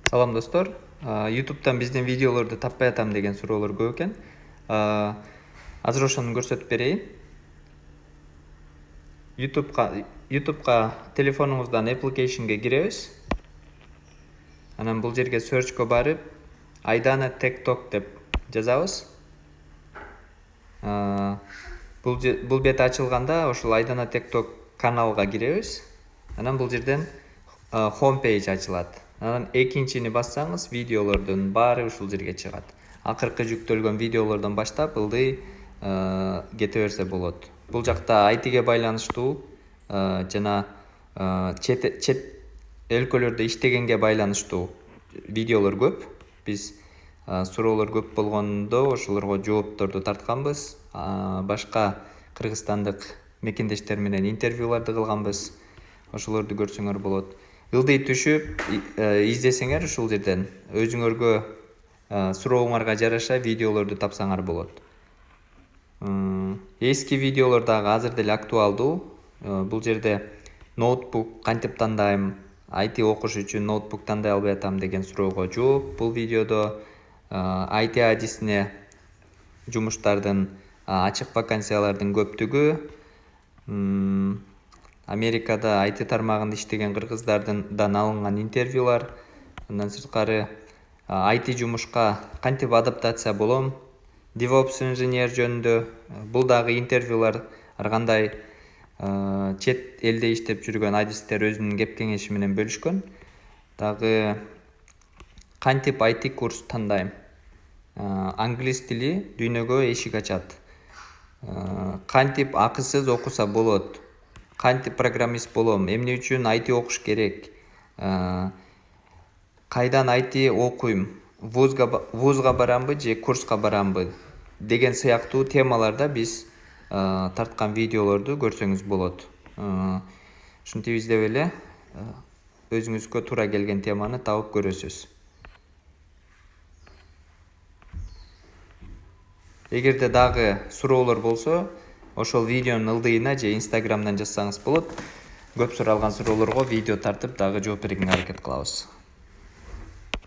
Салам достор. YouTube'dan биздин видеолорду таппай атам деген суроолор көп экен. Азыр ошону көрсөтүп берейин. YouTube'га телефонуңуздан application'га киребиз. Анан бул жерге search'ко барып, Айдана TikTok деп жазабыз. Бул бет ачылганда ошол Айдана TikTok каналга киребиз. Анан бул жерден homepage ачылат. Анан экинчини бассаңыз, видеолордун баары ушул жерге чыгат. Акыркы жүктөлгөн видеолордон баштап ылдый кете берсе болот. Бул жакта ITге байланыштуу жана чет өлкөлөрдө иштегенге байланыштуу видеолор көп. Биз суроолор көп болгондо ошолорго жоопторду тартканбыз. Башка кыргызстандык мекендештер менен интервьюларды кылганбыз. Ошолорду көрсөңөр болот. Ылдый түшүп, издесеңер ушул жерден өзүңөргө сурооңарга жараша видеолорду тапсаңар болот. Эски видеолор дагы азыр деле актуалдуу. Бул жерде ноутбук кантип тандайм, IT окуш үчүн ноутбук тандай албай атам деген суроого жооп. Бул видеодо IT адисине жумуштардын, ачык вакансиялардын көптүгү, Америкада IT тармагында иштеген кыргыздардан алынган интервьюлар, андан сырткары IT жумушка кантип адаптация болом, DevOps инженер жөнүндө бул дагы интервьюлар ар кандай чет элде иштеп жүргөн адистер өзүнүн кеп кеңеши менен бөлүшкөн. Дагы кантип IT курс тандайм, англис тили дүйнөгө эшик ачат, кантип акысыз окуса болот, кантип программист болом, эмне үчүн IT окуш керек, кайдан IT окуйм, вузга барамбы же курска барамбы деген сыяктуу темаларда биз тарткан видеолорду көрсөңүз болот. Ушинтип издеп эле өзүңүзгө туура келген теманы табып көрөсүз. Эгерде дагы суроолор болсо, ошол видеонун ылдыйына же Instagram'дан жазсаңыз болот. Көп суралган суроолорго видео тартып дагы жооп бергенге аракет кылабыз.